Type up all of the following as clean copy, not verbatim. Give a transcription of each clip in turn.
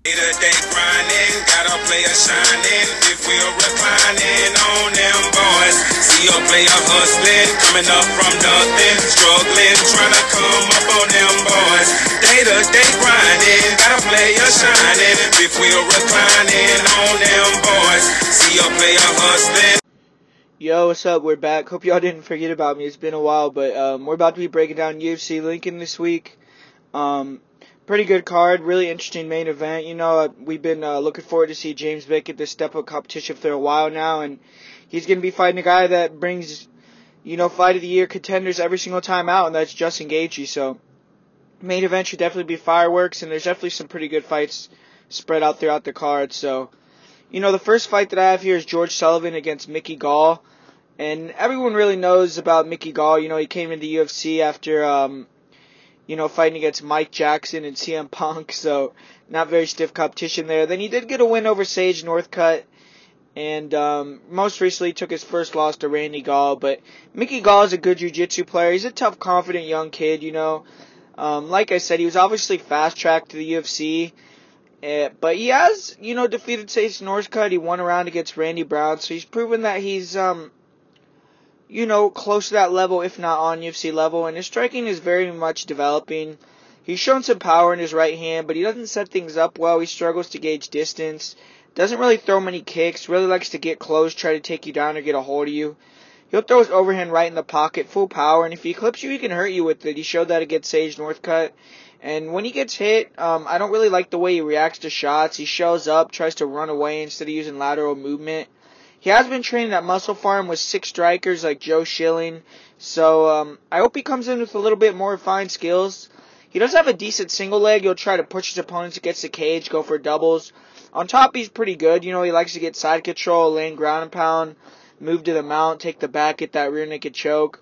Day grinding, got a player shining, if we're reclining on them boys. See a player hustling, coming up from nothing, struggling, trying to come up on them boys. Day to day grinding, got a player shining, if we're reclining on them boys. See a player hustling. Yo, what's up? We're back. Hope y'all didn't forget about me. It's been a while, but we're about to be breaking down UFC Lincoln this week. Pretty good card, really interesting main event. You know, we've been looking forward to see James Vick at this step-up competition for a while now, and he's going to be fighting a guy that brings, fight of the year contenders every single time out, and that's Justin Gaethje. So, main event should definitely be fireworks, and there's definitely some pretty good fights spread out throughout the card. So, the first fight that I have here is George Sullivan against Mickey Gall, and everyone really knows about Mickey Gall. He came into the UFC after fighting against Mike Jackson and CM Punk, so not very stiff competition there. Then he did get a win over Sage Northcutt, and most recently took his first loss to Randy Gall. But Mickey Gall is a good jiu-jitsu player. He's a tough, confident young kid, Like I said, he was obviously fast-tracked to the UFC, but he has, defeated Sage Northcutt. He won a round against Randy Brown, so he's proven that he's, close to that level, if not on UFC level, and his striking is very much developing. He's shown some power in his right hand, but he doesn't set things up well. He struggles to gauge distance, doesn't really throw many kicks, really likes to get close, try to take you down or get a hold of you. He'll throw his overhand right in the pocket, full power, and if he clips you, he can hurt you with it. He showed that against Sage Northcutt, and when he gets hit, I don't really like the way he reacts to shots. He shows up, tries to run away instead of using lateral movement. He has been training at Muscle Farm with 6 strikers like Joe Schilling, so I hope he comes in with a little bit more refined skills. He does have a decent single leg. He'll try to push his opponents against the cage, go for doubles. On top, he's pretty good. He likes to get side control, land ground and pound, move to the mount, take the back, get that rear naked choke.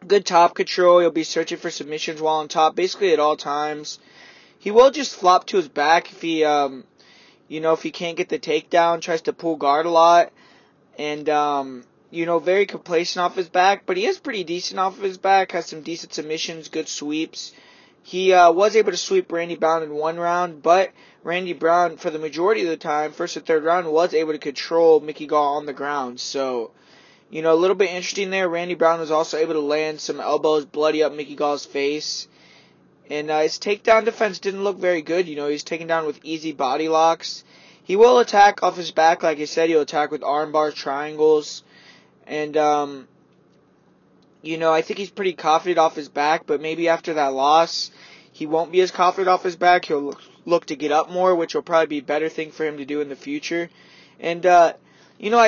Good top control. He'll be searching for submissions while on top, basically at all times. He will just flop to his back if he, if he can't get the takedown, tries to pull guard a lot. And, very complacent off his back, but he is pretty decent off of his back, has some decent submissions, good sweeps. He was able to sweep Randy Brown in one round, but Randy Brown, for the majority of the time, first and third round, was able to control Mickey Gall on the ground. So, a little bit interesting there. Randy Brown was also able to land some elbows, bloody up Mickey Gall's face. And his takedown defense didn't look very good. He was taken down with easy body locks. He will attack off his back, like I said. He'll attack with arm bars, triangles. And, I think he's pretty confident off his back, but maybe after that loss, he won't be as confident off his back. He'll look to get up more, which will probably be a better thing for him to do in the future. And, I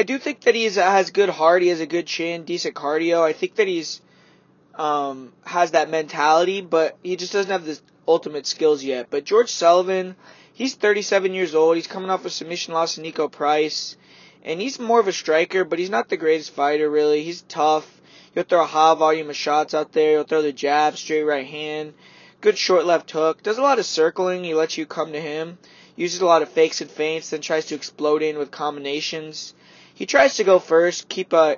do think that he has good heart. He has a good chin, decent cardio. I think that he's has that mentality, but he just doesn't have the ultimate skills yet. But George Sullivan, he's 37 years old. He's coming off a submission loss to Nico Price. And he's more of a striker, but he's not the greatest fighter, really. He's tough. He'll throw a high volume of shots out there. He'll throw the jab, straight right hand. Good short left hook. Does a lot of circling. He lets you come to him. Uses a lot of fakes and feints, then tries to explode in with combinations. He tries to go first, keep a,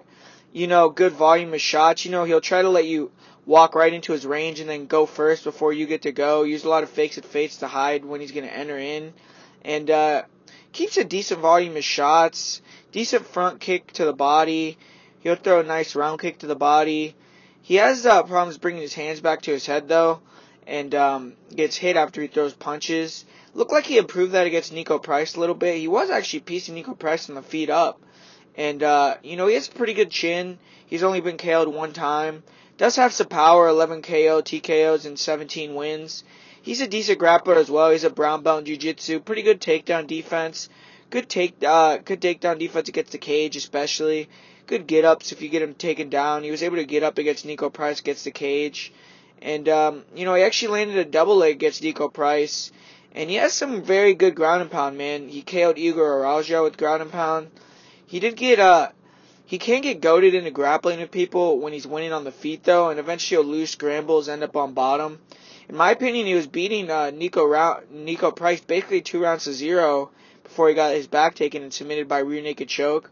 good volume of shots. He'll try to let you walk right into his range and then go first before you get to go. Use a lot of fakes and feints to hide when he's going to enter in. And keeps a decent volume of shots. Decent front kick to the body. He'll throw a nice round kick to the body. He has problems bringing his hands back to his head, though. And gets hit after he throws punches. Looked like he improved that against Nico Price a little bit. He was actually piecing Nico Price on the feet up. And, he has a pretty good chin. He's only been KO'd one time. Does have some power, 11 KO, TKOs, and 17 wins. He's a decent grappler as well. He's a brown belt in jiu-jitsu. Pretty good takedown defense. Good takedown defense against the cage, especially. Good get-ups if you get him taken down. He was able to get up against Nico Price against the cage. And, he actually landed a double leg against Nico Price. And he has some very good ground and pound, man. He KO'd Igor Araujo with ground and pound. He can get goaded into grappling with people when he's winning on the feet, though. And eventually he'll lose scrambles, end up on bottom. In my opinion, he was beating Nico Price basically 2 rounds to 0 before he got his back taken and submitted by rear naked choke.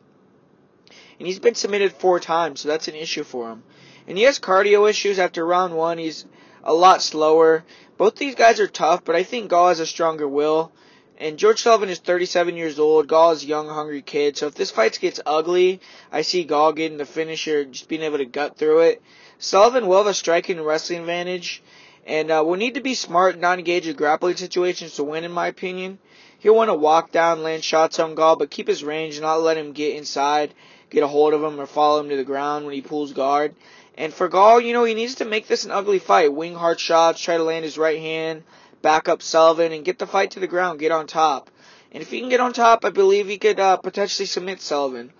And he's been submitted 4 times, so that's an issue for him. And he has cardio issues. After round 1, he's a lot slower. Both these guys are tough, but I think Gall has a stronger will. And George Sullivan is 37 years old. Gall is a young, hungry kid. So if this fight gets ugly, I see Gall getting the finisher, just being able to gut through it. Sullivan will have a striking and wrestling advantage. And will need to be smart and not engage in grappling situations to win, in my opinion. He'll want to walk down, land shots on Gall, but keep his range and not let him get inside, get a hold of him, or follow him to the ground when he pulls guard. And for Gall, he needs to make this an ugly fight. Wing hard shots, try to land his right hand, back up Sullivan, and get the fight to the ground, get on top. And if he can get on top, I believe he could potentially submit Sullivan.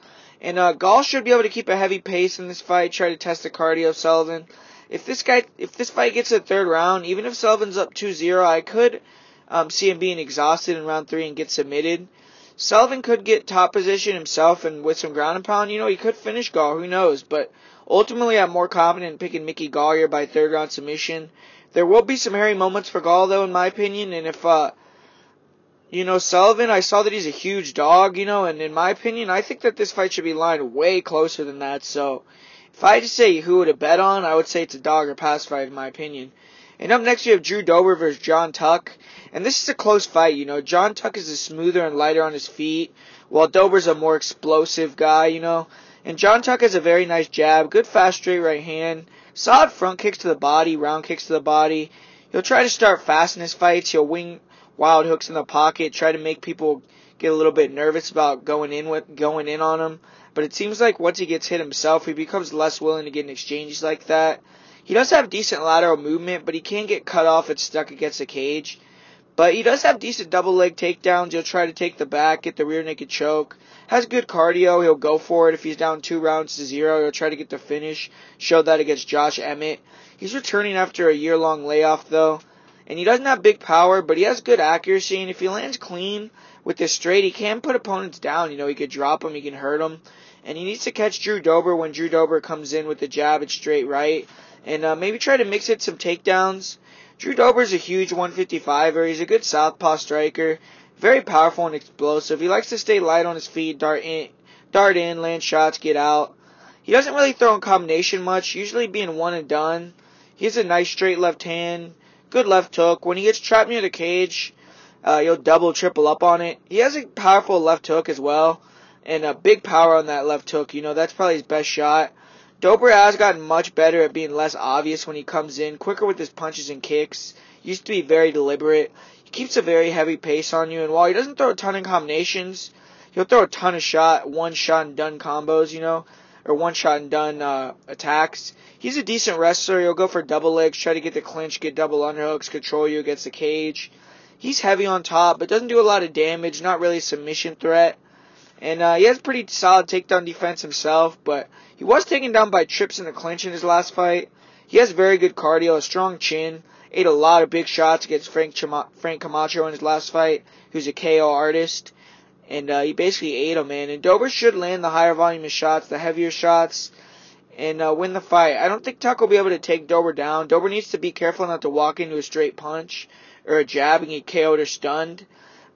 And Gall should be able to keep a heavy pace in this fight, try to test the cardio of Sullivan. If this fight gets to the third round, even if Sullivan's up 2-0, I could see him being exhausted in round 3 and get submitted. Sullivan could get top position himself, and with some ground and pound, he could finish Gall, who knows. But ultimately, I'm more confident in picking Mickey Gall here by third round submission. There will be some hairy moments for Gall, though, in my opinion, and if, Sullivan, I saw that he's a huge dog, and in my opinion, I think that this fight should be lined way closer than that, so if I had to say who would have bet on, I would say it's a dog or pass fight, in my opinion. And up next, you have Drew Dober versus John Tuck. And this is a close fight, John Tuck is a smoother and lighter on his feet, while Dober's a more explosive guy, And John Tuck has a very nice jab, good fast straight right hand, solid front kicks to the body, round kicks to the body. He'll try to start fast in his fights. He'll wing wild hooks in the pocket, try to make people get a little bit nervous about going in on him. But it seems like once he gets hit himself, he becomes less willing to get in exchanges like that. He does have decent lateral movement, but he can get cut off and stuck against the cage. But he does have decent double leg takedowns. He'll try to take the back, get the rear naked choke. Has good cardio. He'll go for it. If he's down 2-0, he'll try to get the finish. Showed that against Josh Emmett. He's returning after a year-long layoff, though. And he doesn't have big power, but he has good accuracy. And if he lands clean with this straight, he can put opponents down. He could drop them, he can hurt them. And he needs to catch Drew Dober when Drew Dober comes in with the jab and straight right. And maybe try to mix in some takedowns. Drew Dober's a huge 155er. He's a good southpaw striker. Very powerful and explosive. He likes to stay light on his feet, dart in, land shots, get out. He doesn't really throw in combination much, usually being one and done. He has a nice straight left hand, good left hook. When he gets trapped near the cage, he'll double, triple up on it. He has a powerful left hook as well, and a big power on that left hook. That's probably his best shot. Dober has gotten much better at being less obvious when he comes in, quicker with his punches and kicks. Used to be very deliberate. He keeps a very heavy pace on you, and while he doesn't throw a ton of combinations, he'll throw a ton of one shot and done combos, or one shot and done attacks. He's a decent wrestler. He'll go for double legs, try to get the clinch, get double underhooks, control you against the cage. He's heavy on top, but doesn't do a lot of damage, not really a submission threat. And he has pretty solid takedown defense himself, but he was taken down by trips in the clinch in his last fight. He has very good cardio, a strong chin, ate a lot of big shots against Frank Camacho in his last fight, who's a KO artist. And he basically ate him, man. And Dober should land the higher volume of shots, the heavier shots, and win the fight. I don't think Tuck will be able to take Dober down. Dober needs to be careful not to walk into a straight punch or a jab and get KO'd or stunned.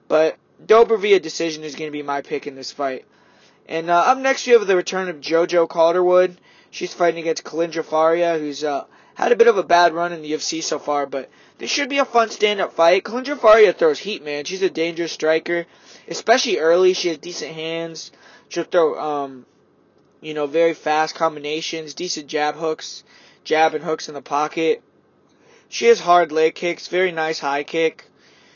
But Dober via decision is going to be my pick in this fight. And up next, you have the return of JoJo Calderwood. She's fighting against Kalindra Faria, who's had a bit of a bad run in the UFC so far, but this should be a fun stand-up fight. Kalindra Faria throws heat, man. She's a dangerous striker, especially early. She has decent hands. She'll throw, very fast combinations, decent jab and hooks in the pocket. She has hard leg kicks, very nice high kick.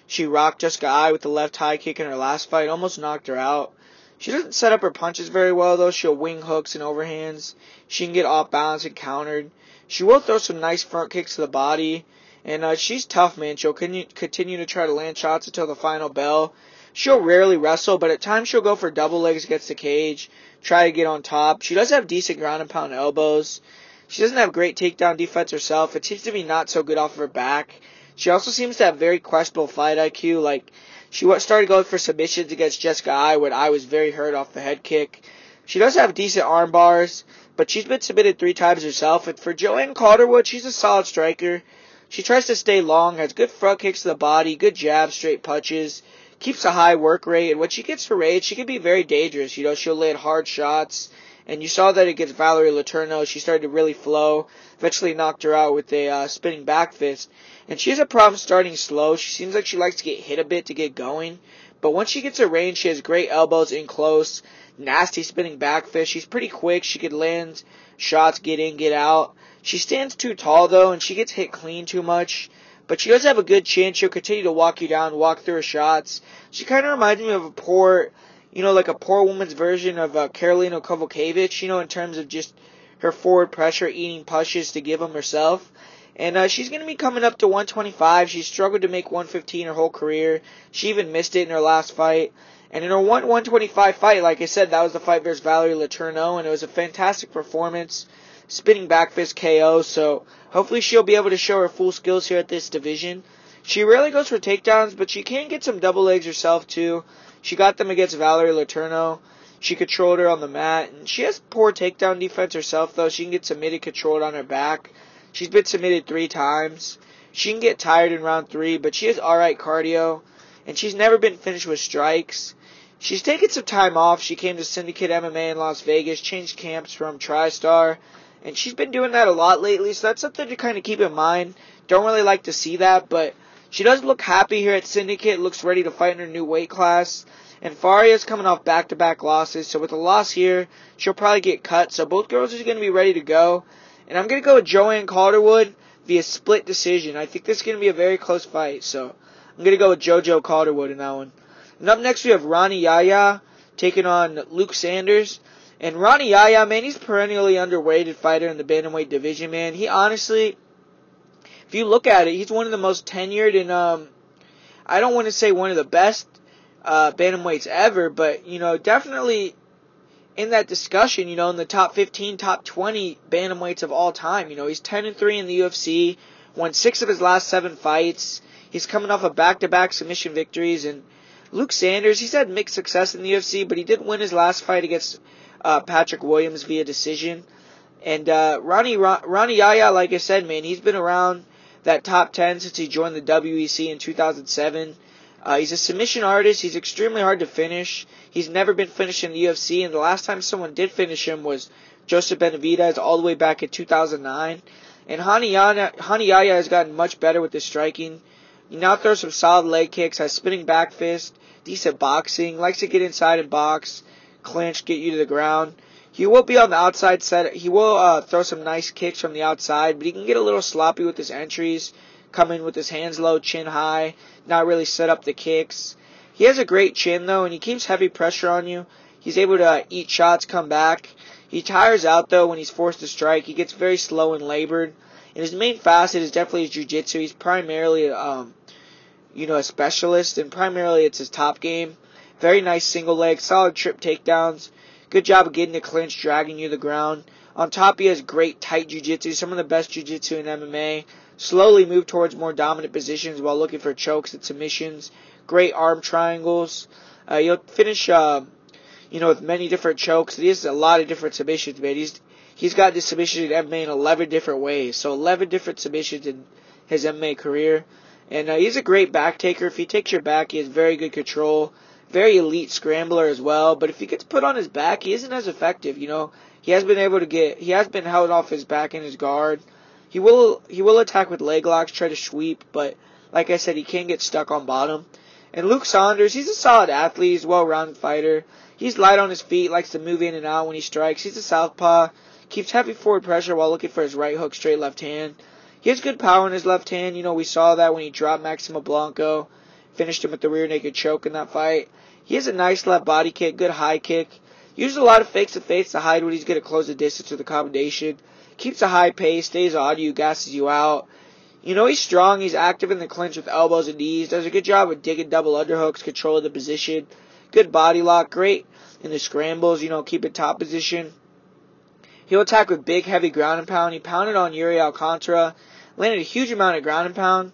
She rocked Jessica Ai with the left high kick in her last fight, almost knocked her out. She doesn't set up her punches very well, though. She'll wing hooks and overhands. She can get off balance and countered. She will throw some nice front kicks to the body. And she's tough, man. She'll continue to try to land shots until the final bell. She'll rarely wrestle, but at times she'll go for double legs against the cage, try to get on top. She does have decent ground and pound elbows. She doesn't have great takedown defense herself. It seems to be not so good off of her back. She also seems to have very questionable fight IQ. Like, she started going for submissions against Jessica Ai when I was very hurt off the head kick. She does have decent arm bars, but she's been submitted 3 times herself. And for Joanne Calderwood, she's a solid striker. She tries to stay long, has good front kicks to the body, good jabs, straight punches, keeps a high work rate. And when she gets her rage, she can be very dangerous. She'll land hard shots And you saw that against Valerie Letourneau. She started to really flow. Eventually knocked her out with a spinning back fist. And she has a problem starting slow. She seems like she likes to get hit a bit to get going. But once she gets her range, she has great elbows in close. Nasty spinning back fist. She's pretty quick. She could land shots, get in, get out. She stands too tall, though, and she gets hit clean too much. But she does have a good chin. She'll continue to walk you down, walk through her shots. She kind of reminds me of a poor, like a poor woman's version of Karolina Kowalkiewicz, in terms of just her forward pressure, eating punches to give them herself. And she's going to be coming up to 125. She's struggled to make 115 her whole career. She even missed it in her last fight. And in her 125 fight, like I said, that was the fight versus Valerie Letourneau, and it was a fantastic performance. Spinning back fist KO, so hopefully she'll be able to show her full skills here at this division. She rarely goes for takedowns, but she can get some double legs herself too. She got them against Valerie Letourneau. She controlled her on the mat, and she has poor takedown defense herself, though. She can get submitted, controlled on her back. She's been submitted 3 times. She can get tired in round 3, but she has alright cardio, and she's never been finished with strikes. She's taken some time off. She came to Syndicate MMA in Las Vegas, changed camps from TriStar, and she's been doing that a lot lately, so that's something to kind of keep in mind. Don't really like to see that, but she does look happy here at Syndicate, looks ready to fight in her new weight class. And Faria's coming off back-to-back losses, so with a loss here, she'll probably get cut. So both girls are going to be ready to go. And I'm going to go with Joanne Calderwood via split decision. I think this is going to be a very close fight, so I'm going to go with JoJo Calderwood in that one. And up next we have Ronnie Yahya taking on Luke Sanders. And Ronnie Yahya, man, he's a perennially underrated fighter in the bantamweight division, man. He honestly, if you look at it, he's one of the most tenured and, I don't want to say one of the best bantamweights ever, but, definitely in that discussion, in the top 15, top 20 bantamweights of all time. He's 10-3 in the UFC, won 6 of his last 7 fights. He's coming off of back-to-back submission victories, and Luke Sanders, he's had mixed success in the UFC, but he did win his last fight against Patrick Williams via decision. And Ronnie Yahya, like I said, man, he's been around that top 10 since he joined the WEC in 2007. He's a submission artist. He's extremely hard to finish. He's never been finished in the UFC, and the last time someone did finish him was Joseph Benavidez all the way back in 2009. And Ronnie Yahya has gotten much better with his striking. He now throws some solid leg kicks, has spinning back fist, decent boxing, likes to get inside and box, clinch, get you to the ground. He will be on the outside set. He will throw some nice kicks from the outside, but he can get a little sloppy with his entries, come in with his hands low, chin high, not really set up the kicks. He has a great chin, though, and he keeps heavy pressure on you. He's able to eat shots, come back. He tires out, though, when he's forced to strike. He gets very slow and labored. And his main facet is definitely his jiu-jitsu. He's primarily, a specialist, and primarily it's his top game. Very nice single leg, solid trip takedowns. Good job of getting the clinch, dragging you to the ground. On top, he has great tight jiu-jitsu, some of the best jiu-jitsu in MMA. Slowly move towards more dominant positions while looking for chokes and submissions. Great arm triangles. He'll finish, with many different chokes. He has a lot of different submissions, man. He's got this submission in MMA in 11 different ways. So 11 different submissions in his MMA career. And he's a great back taker. If he takes your back, he has very good control. Very elite scrambler as well. But if he gets put on his back, he isn't as effective. He has been held off his back in his guard. He will attack with leg locks, try to sweep, but like I said, he can get stuck on bottom. And Luke Saunders, he's a solid athlete. He's a well-rounded fighter. He's light on his feet, likes to move in and out when he strikes. He's a southpaw, keeps heavy forward pressure while looking for his right hook, straight left hand. He has good power in his left hand. We saw that when he dropped Maximo Blanco, finished him with the rear naked choke in that fight. He has a nice left body kick, good high kick. Uses a lot of fakes and feints to hide when he's going to close the distance with a combination. Keeps a high pace, stays on you, gasses you out. He's strong. He's active in the clinch with elbows and knees. Does a good job of digging double underhooks, controlling the position. Good body lock. Great in the scrambles, keeping top position. He'll attack with big, heavy ground and pound. He pounded on Yuri Alcantara. Landed a huge amount of ground and pound.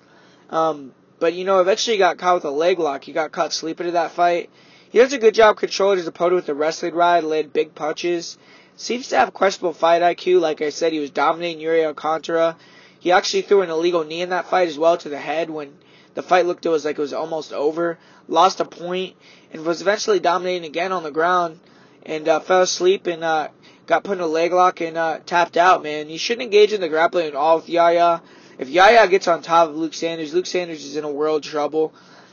But, eventually he got caught with a leg lock. He got caught sleeping in that fight. He does a good job controlling his opponent with a wrestling ride, landed big punches. Seems to have questionable fight IQ. Like I said, he was dominating Yuri Alcantara. He actually threw an illegal knee in that fight as well to the head when the fight looked like it was almost over. Lost a point and was eventually dominating again on the ground and fell asleep and got put in a leg lock and tapped out, man. You shouldn't engage in the grappling at all with Yahya. If Yahya gets on top of Luke Sanders is in a world of trouble.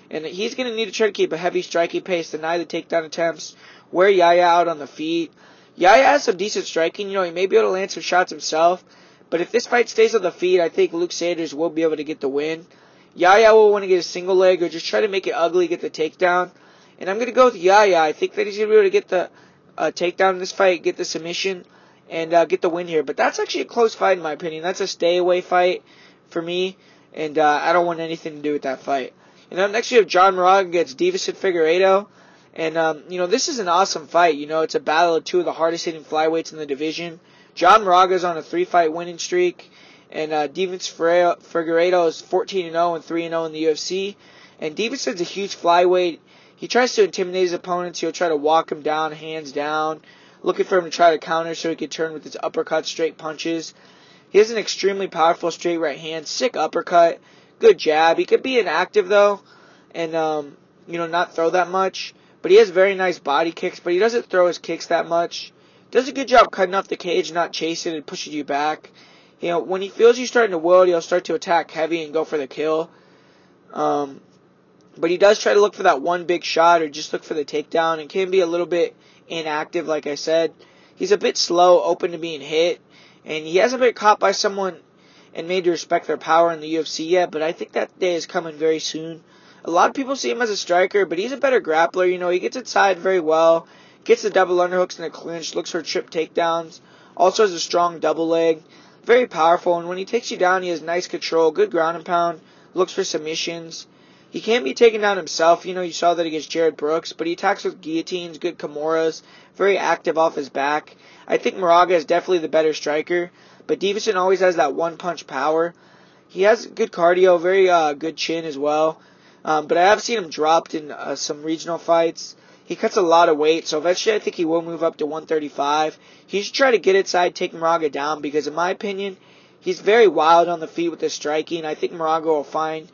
And he's going to need to try to keep a heavy striking pace, deny the takedown attempts, wear Yahya out on the feet. Yahya has some decent striking. You know, he may be able to land some shots himself. But if this fight stays on the feet, I think Luke Sanders will be able to get the win. Yahya will want to get a single leg or just try to make it ugly, get the takedown. And I'm going to go with Yahya. I think that he's going to be able to get the takedown in this fight, get the submission, and get the win here. But that's actually a close fight in my opinion. That's a stay-away fight for me, and I don't want anything to do with that fight. And up next, you have John Moraga against Deiveson Figueiredo. And, this is an awesome fight. It's a battle of two of the hardest-hitting flyweights in the division. John Moraga is on a 3-fight winning streak. And Deiveson Figueiredo is 14-0 and 3-0 in the UFC. And Deiveson's a huge flyweight. He tries to intimidate his opponents. He'll try to walk him down, hands down, looking for him to try to counter so he can turn with his uppercut, straight punches. He has an extremely powerful straight right hand, sick uppercut. Good jab. He could be inactive, though, and, not throw that much. But he has very nice body kicks, but he doesn't throw his kicks that much. Does a good job cutting off the cage, not chasing and pushing you back. When he feels you starting to wilt, he'll start to attack heavy and go for the kill. But he does try to look for that one big shot or just look for the takedown and can be a little bit inactive, like I said. He's a bit slow, open to being hit, and he hasn't been caught by someone and made to respect their power in the UFC yet, but I think that day is coming very soon. A lot of people see him as a striker, but he's a better grappler. He gets inside very well, gets the double underhooks in the clinch, looks for trip takedowns, also has a strong double leg, very powerful, and when he takes you down, he has nice control, good ground and pound, looks for submissions. He can be taken down himself. You saw that against Jared Brooks, but he attacks with guillotines, good kimuras, very active off his back. I think Moraga is definitely the better striker, but Deiveson always has that one-punch power. He has good cardio, very good chin as well. But I have seen him dropped in some regional fights. He cuts a lot of weight, so eventually I think he will move up to 135. He should try to get inside, take Moraga down, because in my opinion, he's very wild on the feet with his striking. I think Moraga will find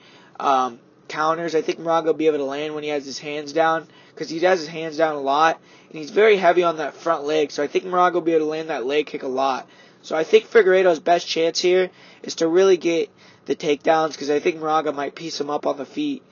counters. I think Moraga will be able to land when he has his hands down, because he has his hands down a lot, and he's very heavy on that front leg, so I think Moraga will be able to land that leg kick a lot. So I think Figueiredo's best chance here is to really get the takedowns, because I think Moraga might piece him up on the feet.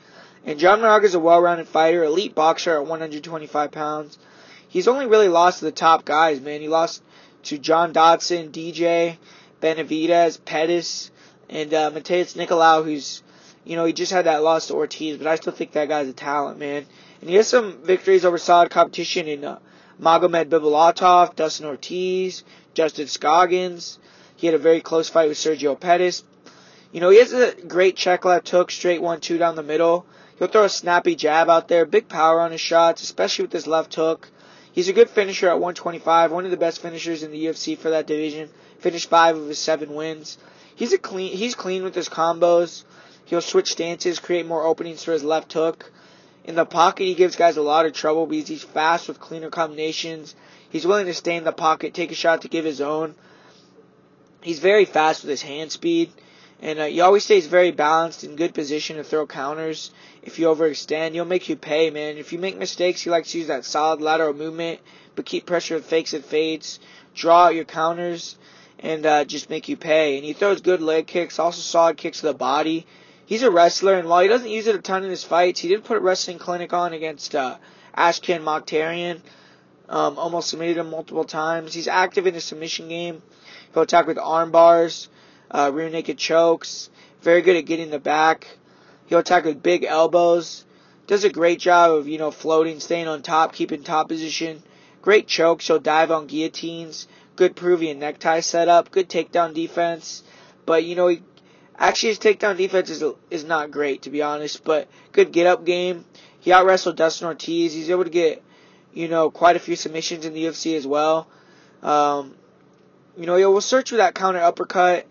And John Moraga is a well-rounded fighter, elite boxer at 125 pounds. He's only really lost to the top guys, man. He lost to John Dodson, DJ, Benavidez, Perez, and Mateus Nicolau, who's, he just had that loss to Ortiz, but I still think that guy's a talent, man. And he has some victories over solid competition in Magomed Bibulatov, Dustin Ortiz, Justin Scoggins. He had a very close fight with Sergio Pettis. He has a great check left hook, straight 1-2 down the middle. He'll throw a snappy jab out there, big power on his shots, especially with his left hook. He's a good finisher at 125, one of the best finishers in the UFC for that division. Finished 5 of his 7 wins. He's clean with his combos. He'll switch stances, create more openings for his left hook. In the pocket, he gives guys a lot of trouble because he's fast with cleaner combinations. He's willing to stay in the pocket, take a shot to give his own. He's very fast with his hand speed. And he always stays very balanced, in good position to throw counters. If you overextend, he'll make you pay, man. If you make mistakes, he likes to use that solid lateral movement, but keep pressure with fakes and fades. Draw out your counters, and just make you pay. And he throws good leg kicks, also solid kicks to the body. He's a wrestler, and while he doesn't use it a ton in his fights, he did put a wrestling clinic on against Ashkan Mokhtarian. Almost submitted him multiple times. He's active in his submission game. He'll attack with arm bars. Rear naked chokes, very good at getting the back. He'll attack with big elbows. Does a great job of, floating, staying on top, keeping top position. Great chokes, he'll dive on guillotines. Good Peruvian necktie setup, good takedown defense. But, his takedown defense is not great, to be honest, but good get-up game. He out-wrestled Dustin Ortiz. He's able to get, quite a few submissions in the UFC as well. He'll search for that counter uppercut.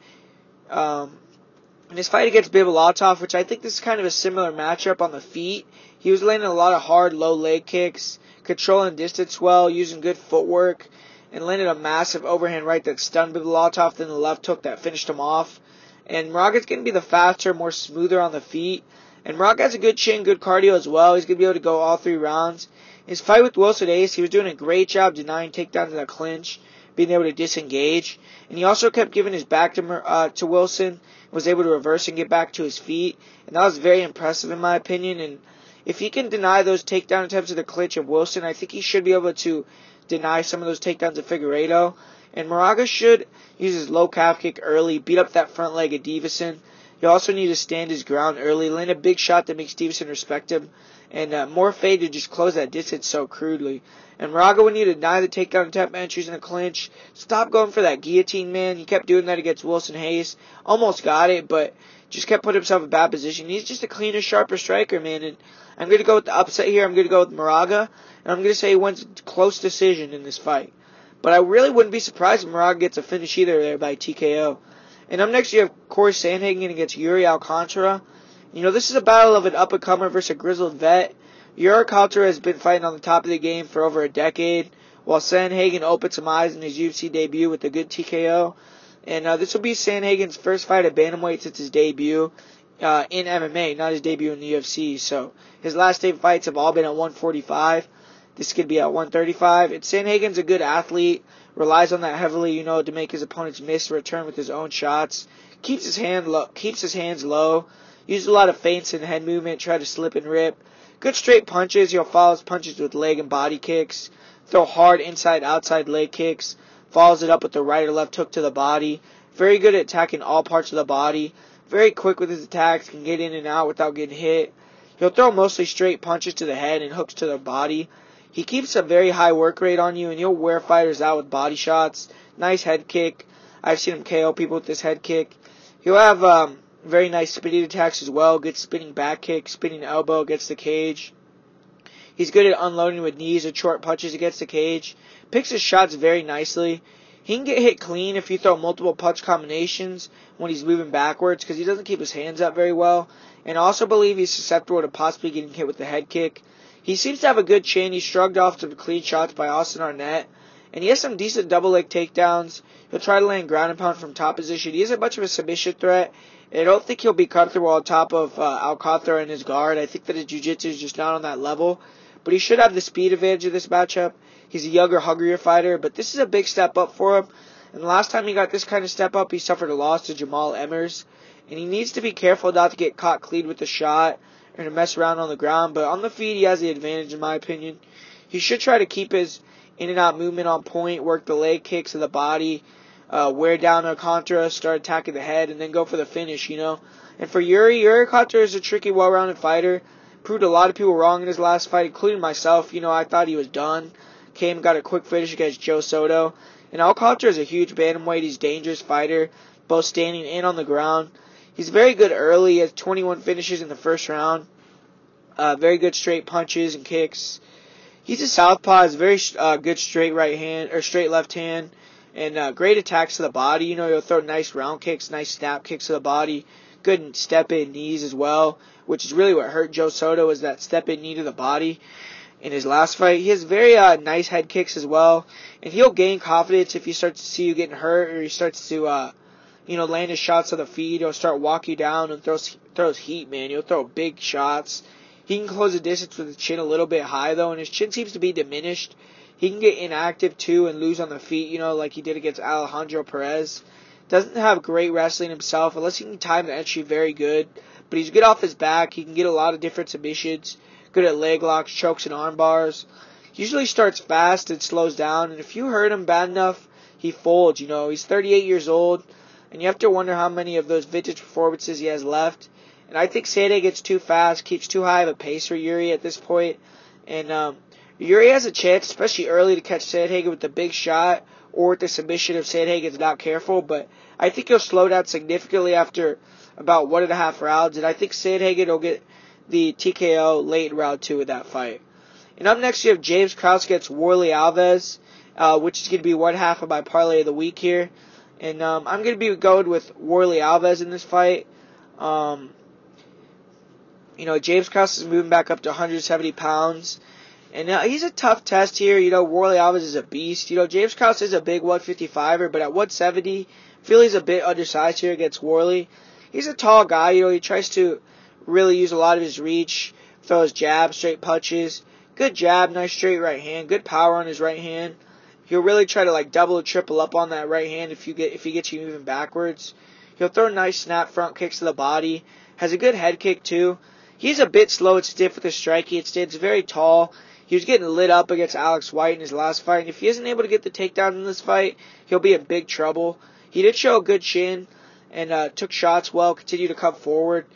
In his fight against Bibulatov, which I think this is kind of a similar matchup on the feet, he was landing a lot of hard, low leg kicks, controlling distance well, using good footwork, and landed a massive overhand right that stunned Bibulatov, then the left hook that finished him off. And Moraga's going to be the faster, more smoother on the feet. And Moraga has a good chin, good cardio as well. He's going to be able to go all 3 rounds. His fight with Wilson Ace, he was doing a great job denying takedowns in the clinch. being able to disengage. And he also kept giving his back to Wilson, was able to reverse and get back to his feet. And that was very impressive in my opinion. And if he can deny those takedown attempts of the clinch of Wilson, I think he should be able to deny some of those takedowns of Figueiredo. And Moraga should use his low calf kick early, beat up that front leg of Davison. He also needs to stand his ground early, land a big shot that makes Davison respect him, and more fade to just close that distance so crudely. And Moraga would need to deny the takedown attempt entries in the clinch. Stop going for that guillotine, man. He kept doing that against Wilson Hayes. Almost got it, but just kept putting himself in a bad position. He's just a cleaner, sharper striker, man. And I'm going to go with the upset here. I'm going to go with Moraga. And I'm going to say he wins a close decision in this fight. But I really wouldn't be surprised if Moraga gets a finish either there by TKO. And up next you have Corey Sanhagen against Warrley Alves. This is a battle of an up-and-comer versus a grizzled vet. Warrley Alves has been fighting on the top of the game for over a decade, while Sanhagen opened some eyes in his UFC debut with a good TKO. And this will be Sanhagen's first fight at bantamweight since his debut in MMA, not his debut in the UFC. So his last 8 fights have all been at 145. This could be at 135. And Sanhagen's a good athlete, relies on that heavily, to make his opponents miss return with his own shots. Keeps his hands low. Uses a lot of feints and head movement, try to slip and rip. Good straight punches. He'll follow his punches with leg and body kicks. Throw hard inside-outside leg kicks. Follows it up with the right or left hook to the body. Very good at attacking all parts of the body. Very quick with his attacks. Can get in and out without getting hit. He'll throw mostly straight punches to the head and hooks to the body. He keeps a very high work rate on you, and he'll wear fighters out with body shots. Nice head kick. I've seen him KO people with this head kick. He'll have very nice spinning attacks as well. Good spinning back kick, spinning elbow against the cage. He's good at unloading with knees or short punches against the cage. Picks his shots very nicely. He can get hit clean if you throw multiple punch combinations when he's moving backwards because he doesn't keep his hands up very well. And I also believe he's susceptible to possibly getting hit with the head kick. He seems to have a good chin. He shrugged off some clean shots by Austin Arnett. And he has some decent double leg takedowns. He'll try to land ground and pound from top position. He isn't much of a submission threat. And I don't think he'll be comfortable on top of Alcantara in his guard. I think that his jiu-jitsu is just not on that level. But he should have the speed advantage of this matchup. He's a younger, hungrier fighter. But this is a big step up for him. And the last time he got this kind of step up, he suffered a loss to Jamal Emmers. And he needs to be careful not to get caught clean with the shot or to mess around on the ground, but on the feet he has the advantage in my opinion. He should try to keep his in and out movement on point, work the leg kicks of the body, wear down Alcantara, start attacking the head, and then go for the finish, And for Warrley Alves is a tricky, well-rounded fighter. Proved a lot of people wrong in his last fight, including myself. I thought he was done. Came and got a quick finish against Joe Soto. And Alcantara is a huge bantamweight. He's a dangerous fighter, both standing and on the ground. He's very good early. He has 21 finishes in the first round. Very good straight punches and kicks. He's a southpaw. Has very good straight left hand, and great attacks to the body. He'll throw nice round kicks, nice snap kicks to the body. Good step in knees as well, which is really what hurt Joe Soto is that step in knee to the body in his last fight. He has very nice head kicks as well, and he'll gain confidence if he starts to see you getting hurt or he starts to land his shots on the feet. He'll start walking you down and throws heat, man. He'll throw big shots. He can close the distance with the chin a little bit high, though, and his chin seems to be diminished. He can get inactive, too, and lose on the feet, like he did against Alejandro Perez. Doesn't have great wrestling himself, unless he can time the entry very good. But he's good off his back. He can get a lot of different submissions. Good at leg locks, chokes, and arm bars. Usually starts fast and slows down, and if you hurt him bad enough, he folds, He's 38 years old. And you have to wonder how many of those vintage performances he has left. And I think Sanhagen gets too fast, keeps too high of a pace for Warrley at this point. And Warrley has a chance, especially early, to catch Sanhagen with the big shot or with the submission if Sanhagen's not careful. But I think he'll slow down significantly after about 1.5 rounds. And I think Sanhagen will get the TKO late in round 2 of that fight. And up next you have James Krause against Warrley Alves, which is going to be one half of my parlay of the week here. And I'm going to be going with Warrley Alves in this fight. James Krause is moving back up to 170 pounds. And he's a tough test here. Warrley Alves is a beast. James Krause is a big 155er, but at 170, I feel he's a bit undersized here against Warrley. He's a tall guy. He tries to really use a lot of his reach, throws jabs, straight punches. Good jab, nice straight right hand, good power on his right hand. He'll really try to like double or triple up on that right hand if he gets you moving backwards. He'll throw nice snap front kicks to the body. Has a good head kick too. He's a bit slow and stiff with his striking. It stands very tall. He was getting lit up against Alex White in his last fight. And if he isn't able to get the takedown in this fight, he'll be in big trouble. He did show a good chin and took shots well, continued to come forward.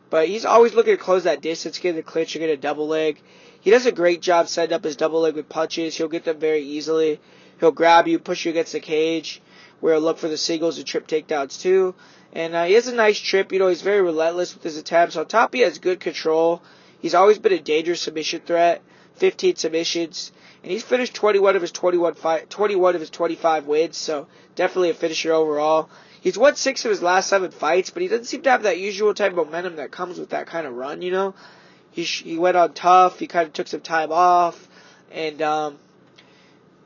But he's always looking to close that distance, get a clinch or get a double leg. He does a great job setting up his double leg with punches. He'll get them very easily. He'll grab you, push you against the cage, where he'll look for the singles and trip takedowns too. And he has a nice trip. He's very relentless with his attempts. On top, he has good control. He's always been a dangerous submission threat. 15 submissions. And he's finished 21 of his 25 wins, so definitely a finisher overall. He's won 6 of his last 7 fights, but he doesn't seem to have that usual type of momentum that comes with that kind of run, He went on tough. He kind of took some time off. And, now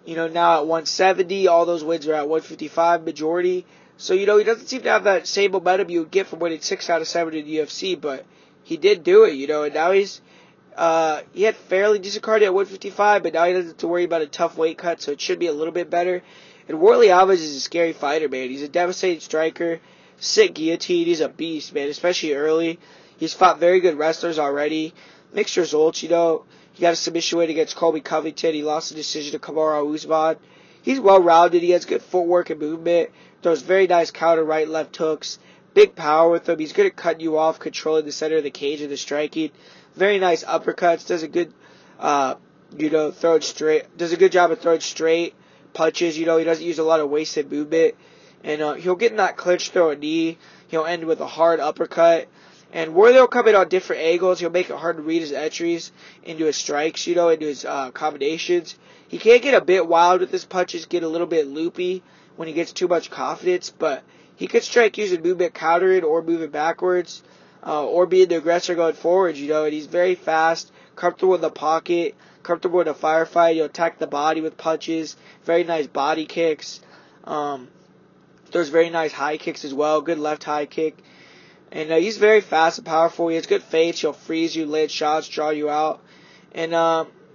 at 170, all those wins are at 155 majority. So, he doesn't seem to have that same momentum you would get from winning 6 out of 7 in the UFC, but he did do it, and now he had fairly decent cardio at 155, but now he doesn't have to worry about a tough weight cut, so it should be a little bit better. And Warrley Alves is a scary fighter, man. He's a devastating striker, sick guillotine. He's a beast, man, especially early. He's fought very good wrestlers already. Mixed results, He got a submission win against Colby Covington. He lost the decision to Kamaru Usman. He's well-rounded. He has good footwork and movement. Throws very nice counter right and left hooks. Big power with him. He's good at cutting you off, controlling the center of the cage and the striking. Very nice uppercuts. Does a good, throwing straight. Does a good job of throwing straight punches. He doesn't use a lot of wasted movement. And he'll get in that clinch, throw a knee. He'll end with a hard uppercut. And Warrley will come in on different angles. He'll make it hard to read his entries into his strikes, into his combinations. He can get a bit wild with his punches, get a little bit loopy when he gets too much confidence. But he could strike using movement, counter it, or moving backwards. Or being the aggressor going forward, and he's very fast, comfortable in the pocket, comfortable in a firefight. He'll attack the body with punches, very nice body kicks, throws very nice high kicks as well, good left high kick, and he's very fast and powerful. He has good feints. He'll freeze you, land shots, draw you out, and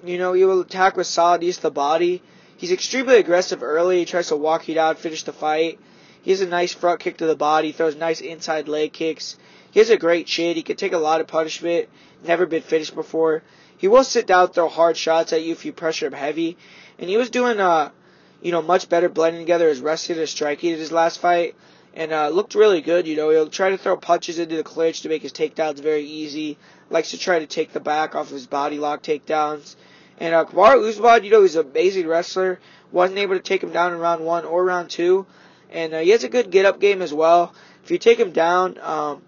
he will attack with solid use of the body. He's extremely aggressive early. He tries to walk you down, finish the fight. He has a nice front kick to the body, throws nice inside leg kicks. He has a great chin. He can take a lot of punishment. Never been finished before. He will sit down, throw hard shots at you if you pressure him heavy. And he was doing, much better blending together his wrestling and striking in his last fight. And looked really good, He'll try to throw punches into the clinch to make his takedowns very easy. Likes to try to take the back off of his body lock takedowns. And Kamaru Usman, he's an amazing wrestler. Wasn't able to take him down in round 1 or round 2. And he has a good get-up game as well. If you take him down,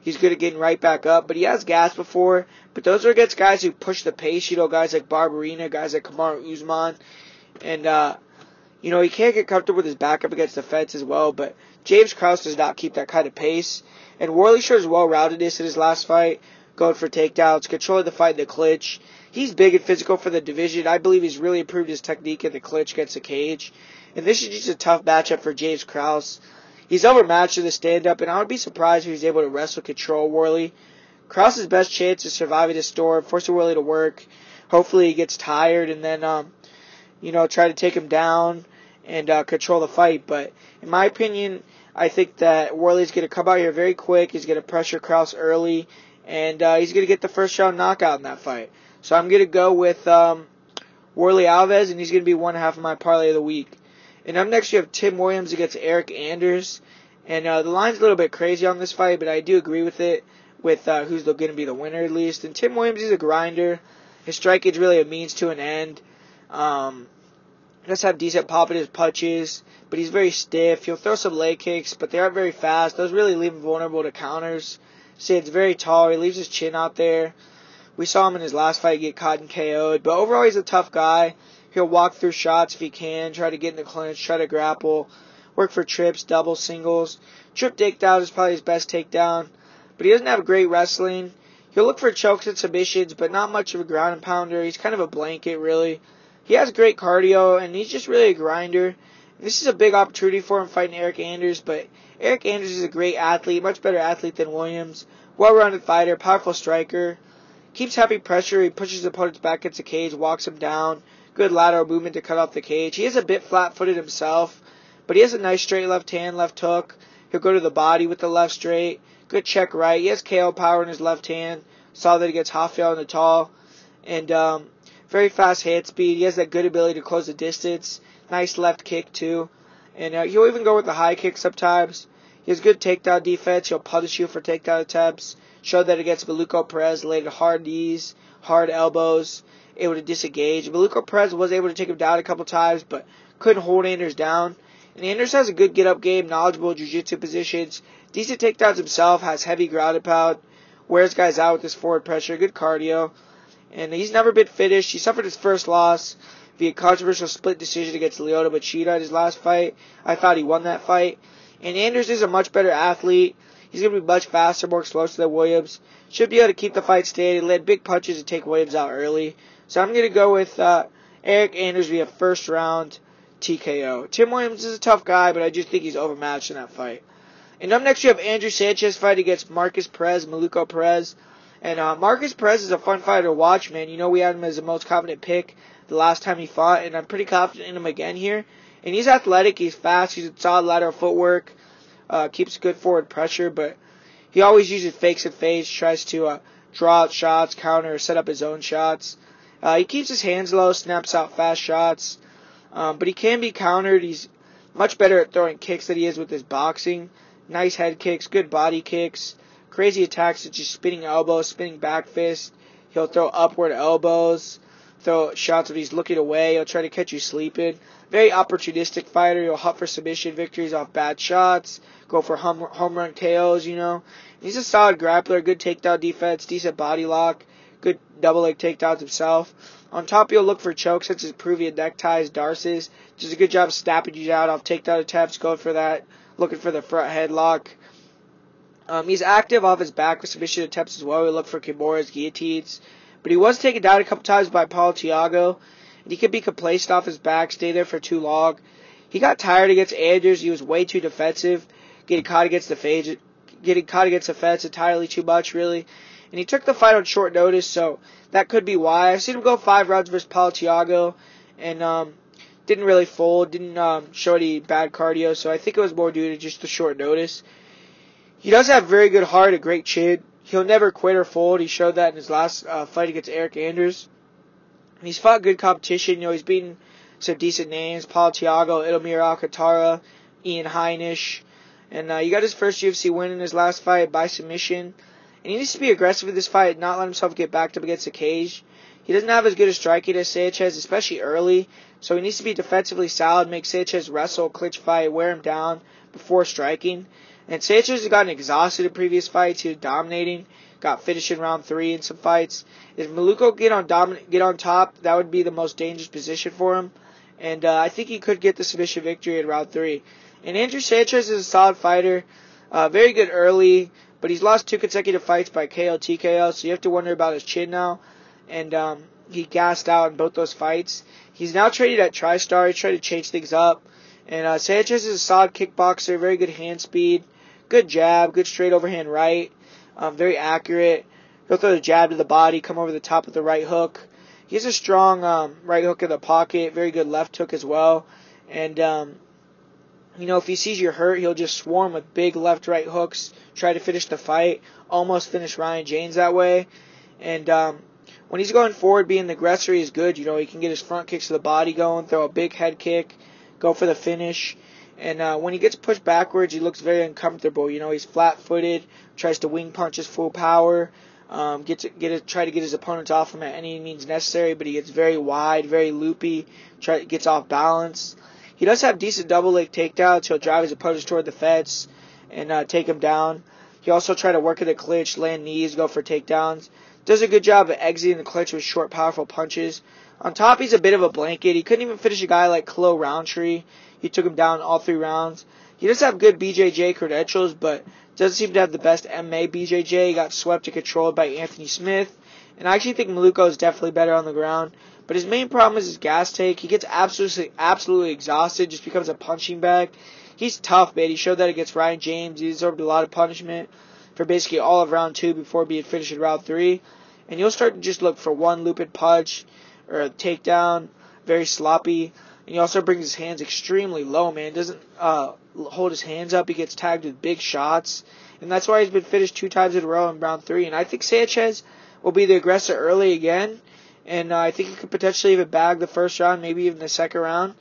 he's good at getting right back up, but he has gas before. But those are against guys who push the pace, guys like Barberena, guys like Kamaru Usman. And, he can't get comfortable with his back up against the fence as well, but James Krause does not keep that kind of pace. And Warrley shows well-roundedness in his last fight, going for takedowns, controlling the fight in the clinch. He's big and physical for the division. I believe he's really improved his technique in the clinch against the cage. And this is just a tough matchup for James Krause. He's overmatched in the stand-up, and I would be surprised if he's able to wrestle control Warrley. Krause's best chance is surviving the storm, forcing Warrley to work. Hopefully he gets tired and then, try to take him down and control the fight. But in my opinion, I think that Warrley's going to come out here very quick. He's going to pressure Krause early, and he's going to get the first round knockout in that fight. So I'm going to go with Warrley Alves, and he's going to be one half of my parlay of the week. And up next, you have Tim Williams against Eric Anders. And the line's a little bit crazy on this fight, but I do agree with it, with who's going to be the winner at least. And Tim Williams is a grinder. His striking is really a means to an end. He does have decent pop in his punches, but he's very stiff. He'll throw some leg kicks, but they aren't very fast. Those really leave him vulnerable to counters. Sid's very tall. He leaves his chin out there. We saw him in his last fight get caught and KO'd. But overall, he's a tough guy. He'll walk through shots if he can, try to get in the clinch, try to grapple, work for trips, double, singles. Trip takedown is probably his best takedown, but he doesn't have great wrestling. He'll look for chokes and submissions, but not much of a ground and pounder. He's kind of a blanket, really. He has great cardio, and he's just really a grinder. And this is a big opportunity for him fighting Eric Anders, but Eric Anders is a great athlete, much better athlete than Williams. Well-rounded fighter, powerful striker. Keeps heavy pressure. He pushes opponents back against the cage, walks him down. Good lateral movement to cut off the cage. He is a bit flat-footed himself, but he has a nice straight left hand, left hook. He'll go to the body with the left straight. Good check right. He has KO power in his left hand. Saw that he gets half fail in the tall. And very fast hand speed. He has that good ability to close the distance. Nice left kick too. And he'll even go with the high kick sometimes. He has good takedown defense. He'll punish you for takedown attempts. Showed that against Perez. Landed hard knees, hard elbows. Able to disengage. Perez was able to take him down a couple times, but couldn't hold Anders down. And Anders has a good get-up game, knowledgeable jiu-jitsu positions, decent takedowns himself, has heavy ground and pound, wears guys out with his forward pressure, good cardio. And he's never been finished. He suffered his first loss via controversial split decision against Lyoto Machida in his last fight. I thought he won that fight. And Anders is a much better athlete. He's going to be much faster, more explosive than Williams. Should be able to keep the fight standing, land big punches, and take Williams out early. So I'm going to go with Eric Anders via first round TKO. Tim Williams is a tough guy, but I just think he's overmatched in that fight. And up next, you have Andrew Sanchez fight against Marcus Perez, Maluco Perez. And Marcus Perez is a fun fighter to watch, man. You know, we had him as the most confident pick the last time he fought, and I'm pretty confident in him again here. And he's athletic, he's fast, he's solid lateral footwork, keeps good forward pressure, but he always uses fakes and fades, tries to draw out shots, counter, or set up his own shots. He keeps his hands low, snaps out fast shots, but he can be countered. He's much better at throwing kicks than he is with his boxing. Nice head kicks, good body kicks, crazy attacks such as spinning elbows, spinning back fist. He'll throw upward elbows, throw shots if he's looking away. He'll try to catch you sleeping. Very opportunistic fighter. He'll hunt for submission victories off bad shots, go for home run KOs, you know. He's a solid grappler, good takedown defense, decent body lock, good double leg takedowns himself. On top, he'll look for chokes such as Peruvian neckties, Darces. Does a good job of snapping you out off takedown attempts, going for that, looking for the front headlock. He's active off his back with submission attempts as well. He'll look for Kimuras, guillotines. But he was taken down a couple times by Paulo Thiago. And he could be complacent off his back, stay there for too long. He got tired against Anders. He was way too defensive, getting caught against the fence entirely too much, really. And he took the fight on short notice, so that could be why. I've seen him go 5 rounds versus Paulo Thiago, and didn't really fold, didn't show any bad cardio, so I think it was more due to just the short notice. He does have very good heart, a great chin. He'll never quit or fold. He showed that in his last fight against Eric Anders. And he's fought good competition. You know, he's beaten some decent names: Paulo Thiago, Edomir Alcantara, Ian Heinisch. And he got his first UFC win in his last fight by submission. And he needs to be aggressive in this fight, not let himself get backed up against the cage. He doesn't have as good a striking as Sanchez, especially early. So he needs to be defensively solid, make Sanchez wrestle, clinch fight, wear him down before striking. And Sanchez has gotten exhausted in previous fights. He was dominating, got finished in round 3 in some fights. If Maluco get on top, that would be the most dangerous position for him. And I think he could get the submission victory in round 3. And Andrew Sanchez is a solid fighter, very good early, but he's lost 2 consecutive fights by KO, TKO, so you have to wonder about his chin now. And he gassed out in both those fights. He's now traded at TriStar. He's trying to change things up. And Sanchez is a solid kickboxer, very good hand speed, good jab, good straight overhand right, very accurate. He'll throw the jab to the body, come over the top with the right hook. He has a strong right hook in the pocket, very good left hook as well. And, you know, if he sees you're hurt, he'll just swarm with big left-right hooks, try to finish the fight, almost finish Ryan James that way. And when he's going forward, being the aggressor, he's good. You know, he can get his front kicks to the body going, throw a big head kick, go for the finish. And when he gets pushed backwards, he looks very uncomfortable. You know, he's flat-footed, tries to wing punch his full power, try to get his opponents off him at any means necessary, but he gets very wide, very loopy, gets off balance. He does have decent double leg takedowns. He'll drive his opponents toward the fence and take him down. He also try to work in the clinch, land knees, go for takedowns. Does a good job of exiting the clinch with short, powerful punches. On top, he's a bit of a blanket. He couldn't even finish a guy like Khalil Roundtree. He took him down all 3 rounds. He does have good BJJ credentials, but doesn't seem to have the best MMA BJJ. He got swept and controlled by Anthony Smith. And I actually think Maluco is definitely better on the ground. But his main problem is his gas take. He gets absolutely exhausted, just becomes a punching bag. He's tough, man. He showed that against Ryan James. He deserved a lot of punishment for basically all of round 2 before being finished in round 3. And you'll start to just look for one looping punch or a takedown, very sloppy. And he also brings his hands extremely low, man. Doesn't hold his hands up. He gets tagged with big shots. And that's why he's been finished 2 times in a row in round 3. And I think Sanchez will be the aggressor early again. And I think he could potentially even bag the first round, maybe even the second round,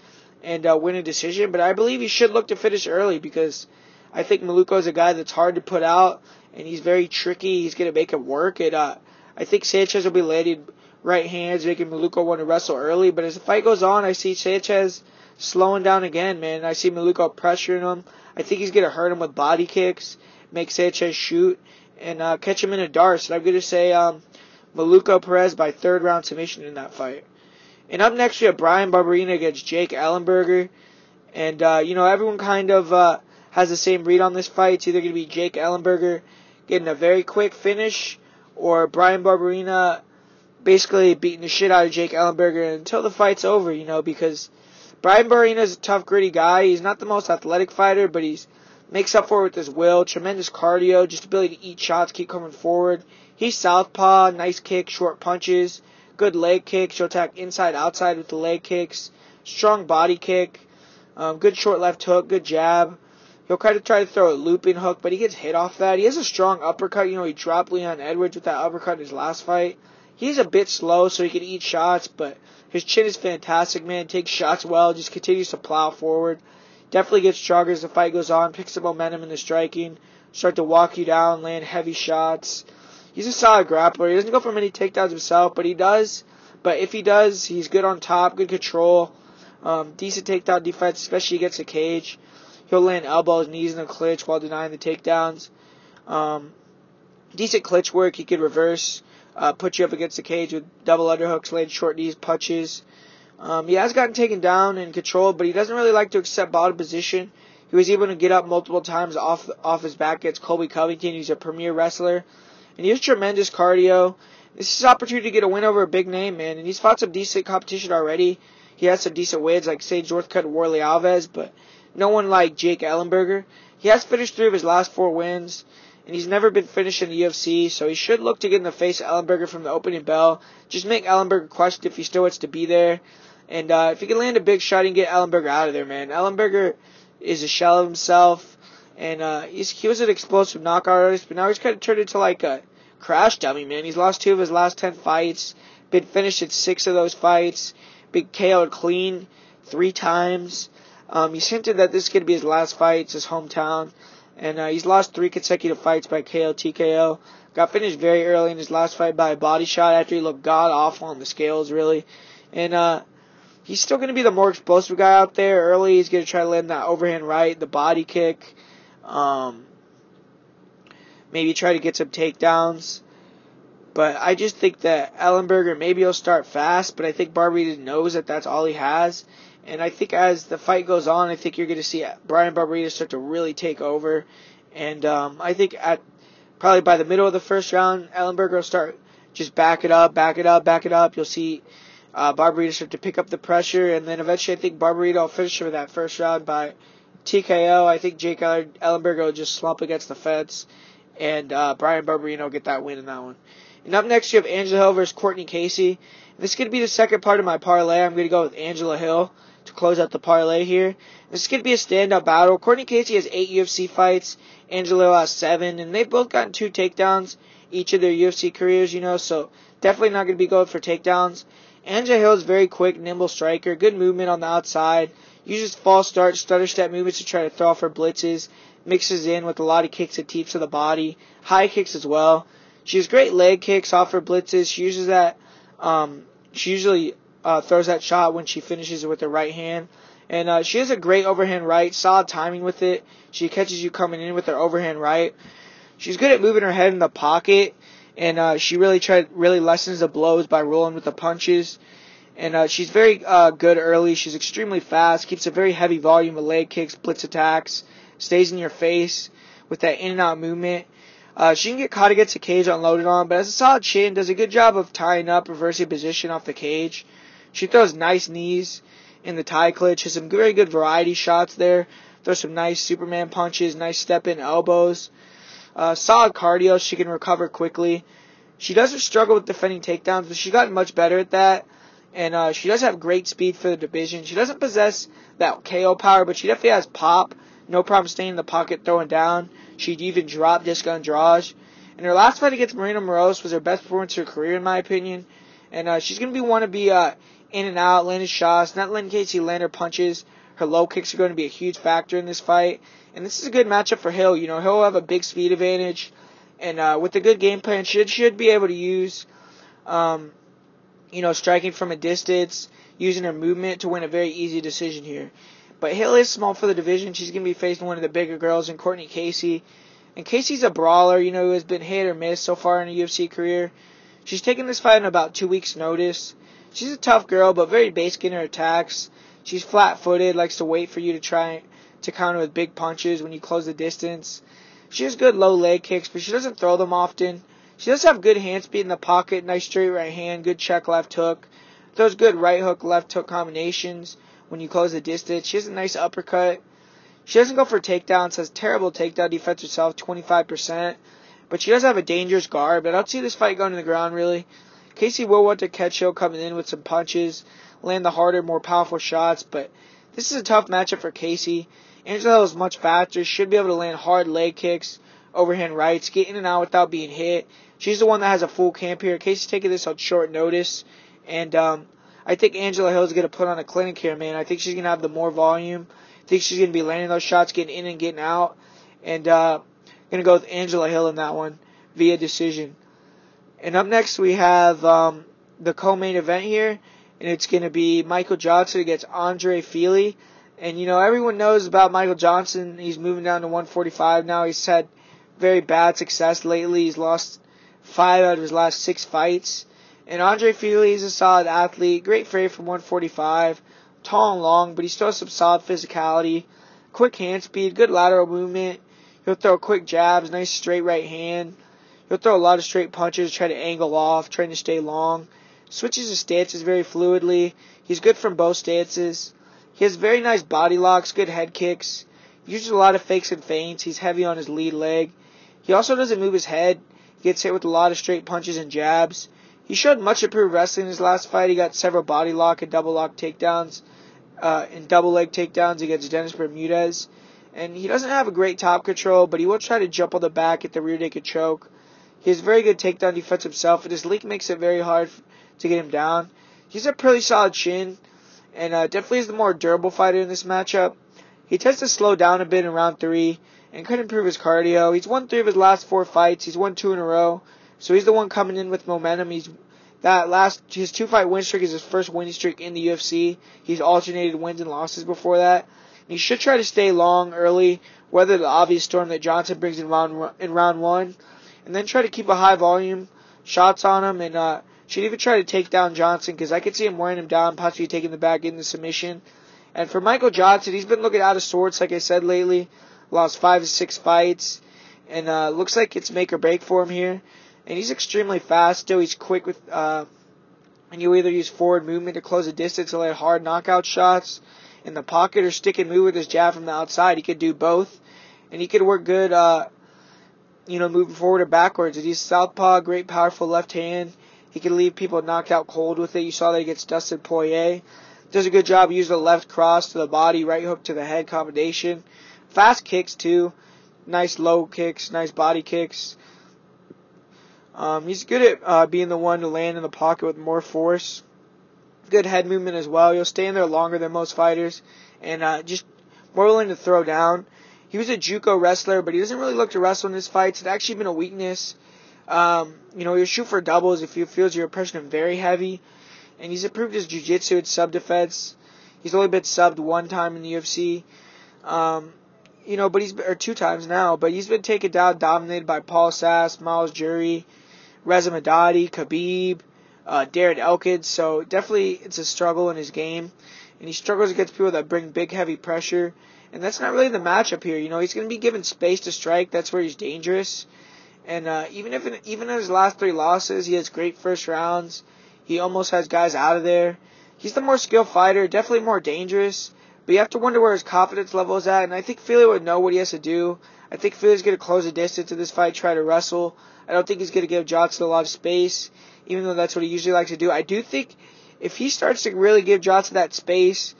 and win a decision. But I believe he should look to finish early because I think Maluko is a guy that's hard to put out, and he's very tricky. He's going to make it work. And I think Sanchez will be landing right hands, making Maluko want to wrestle early. But as the fight goes on, I see Sanchez slowing doan again, man. I see Maluko pressuring him. I think he's going to hurt him with body kicks, make Sanchez shoot, and catch him in a dart. And I'm going to say Maluko Perez by 3rd round submission in that fight. And up next we have Bryan Barberena against Jake Ellenberger. And, everyone kind of has the same read on this fight. It's either going to be Jake Ellenberger getting a very quick finish or Bryan Barberena basically beating the shit out of Jake Ellenberger until the fight's over, because Bryan Barberena is a tough, gritty guy. He's not the most athletic fighter, but he makes up for it with his will, tremendous cardio, just ability to eat shots, keep coming forward. He's southpaw, nice kick, short punches, good leg kicks. He'll attack inside, outside with the leg kicks, strong body kick, good short left hook, good jab. He'll kind of try to throw a looping hook, but he gets hit off that. He has a strong uppercut. He dropped Leon Edwards with that uppercut in his last fight. He's a bit slow, so he can eat shots, but his chin is fantastic, man. Takes shots well, just continues to plow forward. Definitely gets stronger as the fight goes on, picks up momentum in the striking, start to walk you down, land heavy shots. He's a solid grappler. He doesn't go for many takedowns himself, but he does. But if he does, he's good on top, good control, decent takedown defense, especially against the cage. He'll land elbows, knees in the clinch while denying the takedowns. Decent clinch work. He could reverse, put you up against the cage with double underhooks, land short knees, punches. He has gotten taken down and controlled, but he doesn't really like to accept bottom position. He was able to get up multiple times off his back against Colby Covington. He's a premier wrestler. And he has tremendous cardio. This is his opportunity to get a win over a big name, man. And he's fought some decent competition already. He has some decent wins like Sage Northcutt and Warrley Alves, but no one like Jake Ellenberger. He has finished 3 of his last 4 wins, and he's never been finished in the UFC, so he should look to get in the face of Ellenberger from the opening bell. Just make Ellenberger question if he still wants to be there. And if he can land a big shot, he can get Ellenberger out of there, man. Ellenberger is a shell of himself, and he was an explosive knockout artist, but now he's kind of turned into like a crash dummy, man. He's lost 2 of his last 10 fights, been finished in 6 of those fights, been KO'd clean 3 times. He's hinted that this is going to be his last fight. It's his hometown, and he's lost 3 consecutive fights by KO, TKO. Got finished very early in his last fight by a body shot after he looked god-awful on the scales, really. And he's still going to be the more explosive guy out there. Early, he's going to try to land that overhand right, the body kick. Maybe try to get some takedowns. But I just think that Ellenberger, maybe he'll start fast, but I think Barberena knows that that's all he has. And I think as the fight goes on, I think you're going to see Bryan Barberena start to really take over. And I think probably by the middle of the first round, Ellenberger will start just back it up. You'll see Barberena start to pick up the pressure, and then eventually I think Barberena will finish for that first round by TKO. I think Jake Ellenberger will just slump against the fence, and Bryan Barberena will get that win in that one. And up next you have Angela Hill versus Courtney Casey. This is going to be the second part of my parlay. I'm going to go with Angela Hill to close out the parlay here. This is going to be a standout battle. Courtney Casey has 8 UFC fights. Angela Hill has 7, and they've both gotten 2 takedowns each of their UFC careers, so definitely not going to be going for takedowns. Angela Hill is very quick, nimble striker, good movement on the outside, uses false start, stutter step movements to try to throw off her blitzes, mixes in with a lot of kicks and teeps to the body, high kicks as well. She has great leg kicks off her blitzes. She uses that, she usually throws that shot when she finishes it with her right hand. And she has a great overhand right, solid timing with it. She catches you coming in with her overhand right. She's good at moving her head in the pocket. And she really lessens the blows by rolling with the punches. And she's very good early. She's extremely fast. Keeps a very heavy volume of leg kicks, blitz attacks. Stays in your face with that in and out movement. She can get caught against the cage unloaded on, but has a solid chin. Does a good job of tying up, reversing position off the cage. She throws nice knees in the tie clinch. Has some very good variety shots there. Throws some nice Superman punches, nice step-in elbows. Solid cardio. She can recover quickly. She doesn't struggle with defending takedowns, but she's gotten much better at that. And she does have great speed for the division. She doesn't possess that KO power, but she definitely has pop. No problem staying in the pocket, throwing down. She'd even drop Jessica Andrade. And her last fight against Marina Moraes was her best performance of her career, in my opinion. And she's going to want to be in and out, landing shots, not letting Casey land her punches. Her low kicks are going to be a huge factor in this fight. And this is a good matchup for Hill. You know, Hill will have a big speed advantage. And with a good game plan, should be able to use, striking from a distance, using her movement to win a very easy decision here. But Hill is small for the division. She's going to be facing one of the bigger girls in Courtney Casey. And Casey's a brawler, who has been hit or miss so far in her UFC career. She's taken this fight in about 2 weeks' notice. She's a tough girl, but very basic in her attacks. She's flat-footed, likes to wait for you to try to counter with big punches when you close the distance. She has good low leg kicks, but she doesn't throw them often. She does have good hand speed in the pocket, nice straight right hand, good check left hook. Throws good right hook, left hook combinations when you close the distance. She has a nice uppercut. She doesn't go for takedowns, has terrible takedown defense herself, 25%. But she does have a dangerous guard, but I don't see this fight going to the ground, really. Casey will want to catch Hill coming in with some punches, land the harder, more powerful shots, but this is a tough matchup for Casey. Angela Hill is much faster, should be able to land hard leg kicks, overhand rights, get in and out without being hit. She's the one that has a full camp here. Casey's taking this on short notice, and I think Angela Hill is going to put on a clinic here, man. I think she's going to have the more volume. I think she's going to be landing those shots, getting in and getting out, and going to go with Angela Hill in that one via decision. And up next we have the co-main event here, and it's going to be Michael Johnson against Andre Fili. And, everyone knows about Michael Johnson. He's moving down to 145 now. He's had very bad success lately. He's lost 5 out of his last 6 fights. And Andre Fili is a solid athlete. Great frame from 145. Tall and long, but he still has some solid physicality. Quick hand speed, good lateral movement. He'll throw quick jabs, nice straight right hand. He'll throw a lot of straight punches, try to angle off, trying to stay long. Switches his stances very fluidly. He's good from both stances. He has very nice body locks, good head kicks. He uses a lot of fakes and feints. He's heavy on his lead leg. He also doesn't move his head. He gets hit with a lot of straight punches and jabs. He showed much improved wrestling in his last fight. He got several body lock and double lock takedowns, and double leg takedowns against Dennis Bermudez. And he doesn't have a great top control, but he will try to jump on the back at the rear naked choke. He has very good takedown defense himself, and his leak makes it very hard to get him down. He's a pretty solid chin, and definitely is the more durable fighter in this matchup. He tends to slow down a bit in round 3, and could improve his cardio. He's won 3 of his last 4 fights. He's won 2 in a row, so he's the one coming in with momentum. His 2-fight win streak is his first winning streak in the UFC. He's alternated wins and losses before that. And he should try to stay long early, weather the obvious storm that Johnson brings in round 1, and then try to keep a high volume shots on him, and should even try to take down Johnson, because I could see him wearing him down, possibly taking the back in the submission. And for Michael Johnson, he's been looking out of sorts, like I said lately. Lost 5 to 6 fights, and looks like it's make or break for him here. And he's extremely fast still. He's quick with, and you either use forward movement to close the distance or land hard knockout shots in the pocket, or stick and move with his jab from the outside. He could do both, and he could work good, moving forward or backwards. And he's southpaw, great powerful left hand. He can leave people knocked out cold with it. You saw that against Dustin Poirier. Does a good job using the left cross to the body, right hook to the head combination. Fast kicks, too. Nice low kicks, nice body kicks. He's good at being the one to land in the pocket with more force. Good head movement as well. He'll stay in there longer than most fighters. And just more willing to throw down. He was a JUCO wrestler, but he doesn't really look to wrestle in his fights. It's actually been a weakness. He'll shoot for doubles if he feels you're approaching him very heavy. And he's improved his jiu-jitsu and sub-defense. He's only been subbed 1 time in the UFC. But 2 times now. But he's been taken down, dominated by Paul Sass, Miles Jury, Reza Madadi, Khabib, Darren Elkins. So definitely it's a struggle in his game. And he struggles against people that bring big, heavy pressure. And that's not really the matchup here. He's going to be given space to strike. That's where he's dangerous. And even in his last 3 losses, he has great first rounds. He almost has guys out of there. He's the more skilled fighter, definitely more dangerous. But you have to wonder where his confidence level is at. And I think Fili would know what he has to do. I think Fili's going to close the distance in this fight, try to wrestle. I don't think he's going to give Johnson a lot of space, even though that's what he usually likes to do. I do think if he starts to really give Johnson that space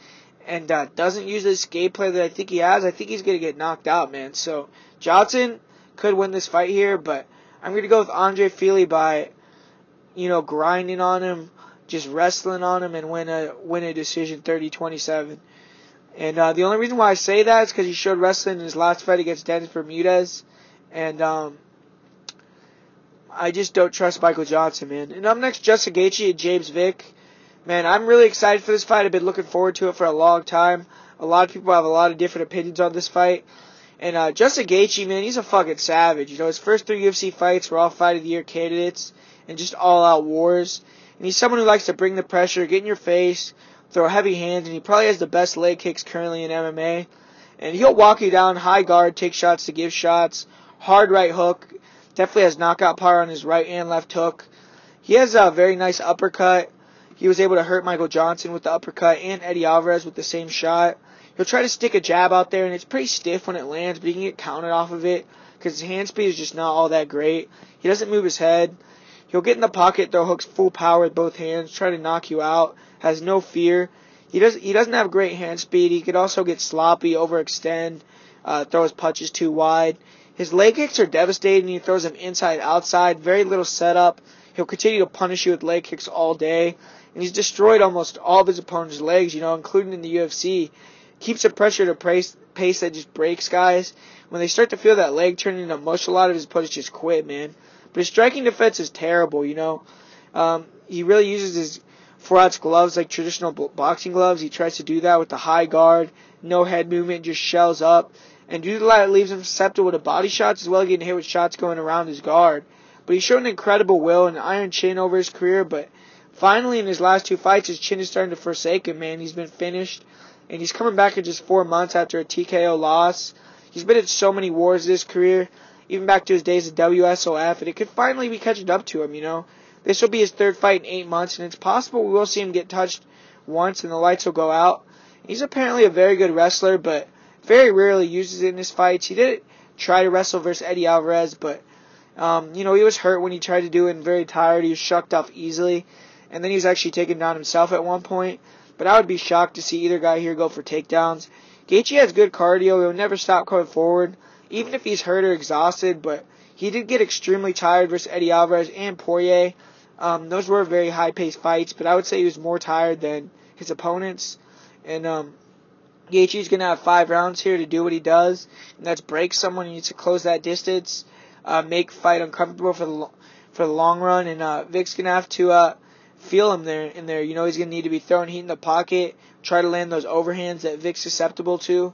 and doesn't use the escape play that I think he has, I think he's going to get knocked out, man. So Johnson could win this fight here, but I'm going to go with Andre Fili by, grinding on him, just wrestling on him, and win a decision 30-27. And the only reason why I say that is because he showed wrestling in his last fight against Dennis Bermudez, and I just don't trust Michael Johnson, man. And up next, Justin Gaethje and James Vick. Man, I'm really excited for this fight. I've been looking forward to it for a long time. A lot of people have a lot of different opinions on this fight. And Justin Gaethje, man, he's a fucking savage. His first 3 UFC fights were all Fight of the Year candidates and just all-out wars. And he's someone who likes to bring the pressure, get in your face, throw heavy hands, and he probably has the best leg kicks currently in MMA. And he'll walk you down, high guard, take shots to give shots, hard right hook. Definitely has knockout power on his right and left hook. He has a very nice uppercut. He was able to hurt Michael Johnson with the uppercut and Eddie Alvarez with the same shot. He'll try to stick a jab out there, and it's pretty stiff when it lands, but he can get counted off of it because his hand speed is just not all that great. He doesn't move his head. He'll get in the pocket, throw hooks full power with both hands, try to knock you out, has no fear. He doesn't have great hand speed. He could also get sloppy, overextend, throw his punches too wide. His leg kicks are devastating. He throws them inside, outside, very little setup. He'll continue to punish you with leg kicks all day. And he's destroyed almost all of his opponent's legs, including in the UFC. Keeps the pressure at a pace that just breaks guys. When they start to feel that leg turning into mush, a lot of his opponents just quit, man. But his striking defense is terrible, He really uses his Farhat's gloves like traditional boxing gloves. He tries to do that with the high guard, no head movement, just shells up. And due to that, it leaves him susceptible to body shots as well as getting hit with shots going around his guard. But he's shown incredible will and an iron chin over his career. But finally, in his last 2 fights, his chin is starting to forsake him, man. He's been finished. And he's coming back in just 4 months after a TKO loss. He's been in so many wars in his career, even back to his days at WSOF. And it could finally be catching up to him, This will be his 3rd fight in 8 months. And it's possible we will see him get touched once and the lights will go out. He's apparently a very good wrestler, but very rarely uses it in his fights. He did try to wrestle versus Eddie Alvarez, but, he was hurt when he tried to do it and very tired. He was shucked off easily. And then he was actually taken down himself at one point. But I would be shocked to see either guy here go for takedowns. Gaethje has good cardio. He'll never stop coming forward, even if he's hurt or exhausted. But he did get extremely tired versus Eddie Alvarez and Poirier. Those were very high-paced fights, but I would say he was more tired than his opponents. And Gaethje's going to have 5 rounds here to do what he does, and that's break someone. He needs to close that distance, make fight uncomfortable for the long run, and Vick's going to have to feel him there. He's going to need to be throwing heat in the pocket, try to land those overhands that Vick's susceptible to,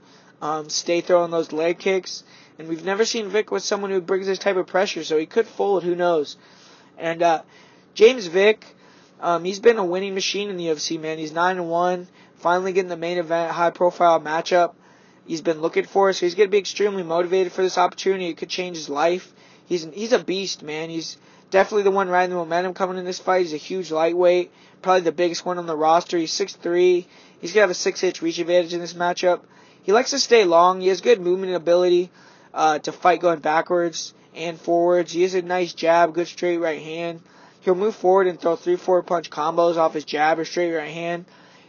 stay throwing those leg kicks. And we've never seen Vick with someone who brings this type of pressure, so he could fold, who knows. And James Vick, he's been a winning machine in the UFC, man. He's 9-1, finally getting the main event, high-profile matchup he's been looking for, so he's going to be extremely motivated for this opportunity. It could change his life. He's a beast, man. He's definitely the one riding the momentum coming in this fight. He's a huge lightweight, probably the biggest one on the roster. He's 6'3". He's going to have a 6-inch reach advantage in this matchup. He likes to stay long. He has good movement ability to fight going backwards and forwards. He has a nice jab, good straight right hand. He'll move forward and throw 3-4 punch combos off his jab or straight right hand.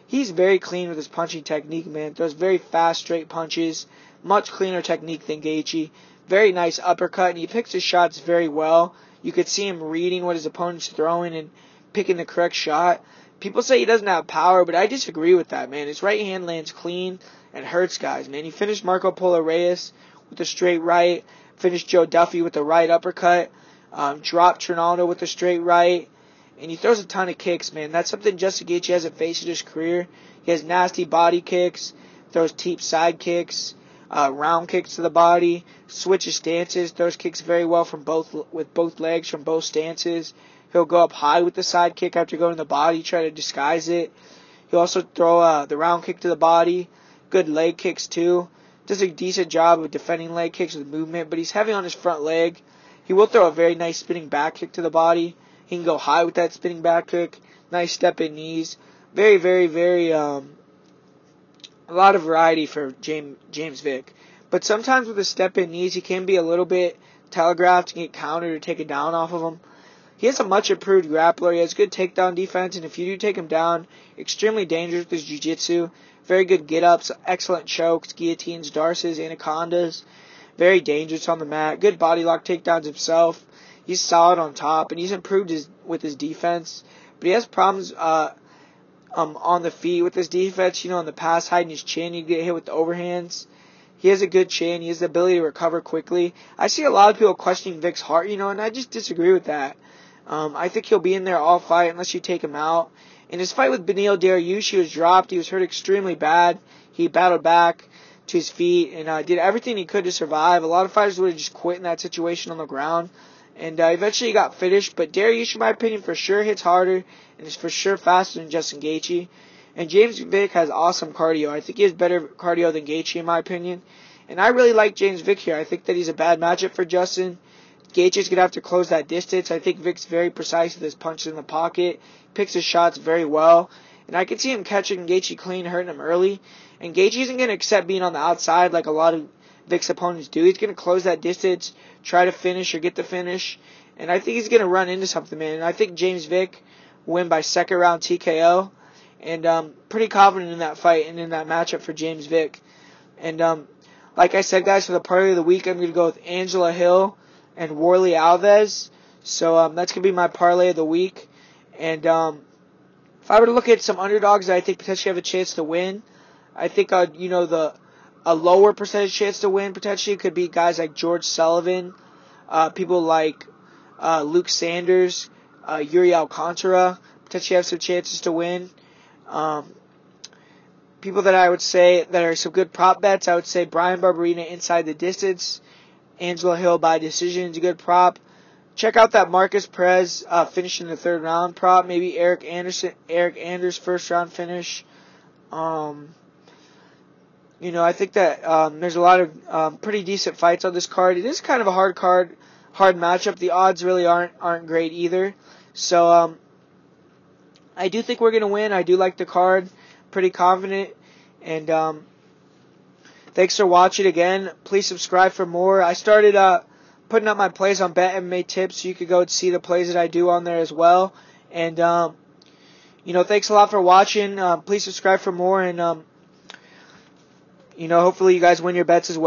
He's very clean with his punching technique, man. Throws very fast, straight punches. Much cleaner technique than Gaethje. Very nice uppercut, and he picks his shots very well. You could see him reading what his opponent's throwing and picking the correct shot. People say he doesn't have power, but I disagree with that, man. His right hand lands clean and hurts guys, man. He finished Marco Polo Reyes with a straight right. Finished Joe Duffy with a right uppercut. Dropped Trinaldo with a straight right. And he throws a ton of kicks, man. That's something Justin Gaethje hasn't faced in his career. He has nasty body kicks. Throws deep side kicks. Round kicks to the body. Switches stances. Throws kicks very well with both legs from both stances. He'll go up high with the side kick after going to the body, try to disguise it. He'll also throw the round kick to the body. Good leg kicks too. Does a decent job of defending leg kicks with movement, but he's heavy on his front leg. He will throw a very nice spinning back kick to the body. He can go high with that spinning back kick. Nice step in knees. Very, very, very, a lot of variety for James Vick. But sometimes with the step in knees, he can be a little bit telegraphed and get countered or taken down off of him. He has a much improved grappler. He has good takedown defense, and if you do take him down, extremely dangerous with his jiu-jitsu. Very good get-ups, excellent chokes, guillotines, darces, anacondas. Very dangerous on the mat. Good body lock takedowns himself. He's solid on top, and he's improved with his defense. But he has problems on the feet with his defense. In the past, hiding his chin, he'd get hit with the overhands. He has a good chin. He has the ability to recover quickly. I see a lot of people questioning Vick's heart, and I just disagree with that. I think he'll be in there all fight unless you take him out. In his fight with Beneil Dariush, he was dropped. He was hurt extremely bad. He battled back to his feet and did everything he could to survive. A lot of fighters would have just quit in that situation on the ground. And eventually he got finished. But Dariush, in my opinion, for sure hits harder and is for sure faster than Justin Gaethje. And James Vick has awesome cardio. I think he has better cardio than Gaethje, in my opinion. And I really like James Vick here. I think that he's a bad matchup for Justin. Gaethje's going to have to close that distance. I think Vick's very precise with his punches in the pocket. Picks his shots very well. And I can see him catching Gaethje clean, hurting him early. And Gaethje isn't going to accept being on the outside like a lot of Vick's opponents do. He's going to close that distance, try to finish or get the finish. And I think he's going to run into something, man. And I think James Vick will win by second round TKO. And pretty confident in that fight and in that matchup for James Vick. And like I said, guys, for the parlay of the week, I'm going to go with Angela Hill and Warrley Alves. So that's going to be my parlay of the week. And if I were to look at some underdogs that I think potentially have a chance to win, I think a lower percentage chance to win potentially could be guys like George Sullivan, people like Luke Sanders, Yuri Alcantara potentially have some chances to win. People that I would say that are some good prop bets, I would say Brian Barberena inside the distance, Angela Hill by decision is a good prop. Check out that Marcus Perez finishing the third round prop. Maybe Eric Anders first round finish. I think that there's a lot of pretty decent fights on this card. It is kind of a hard matchup. The odds really aren't great either. So I do think we're gonna win. I do like the card. Pretty confident. And thanks for watching again. Please subscribe for more. I started putting up my plays on Bet MMA Tips, so you could go and see the plays that I do on there as well. And thanks a lot for watching. Please subscribe for more, and hopefully you guys win your bets as well.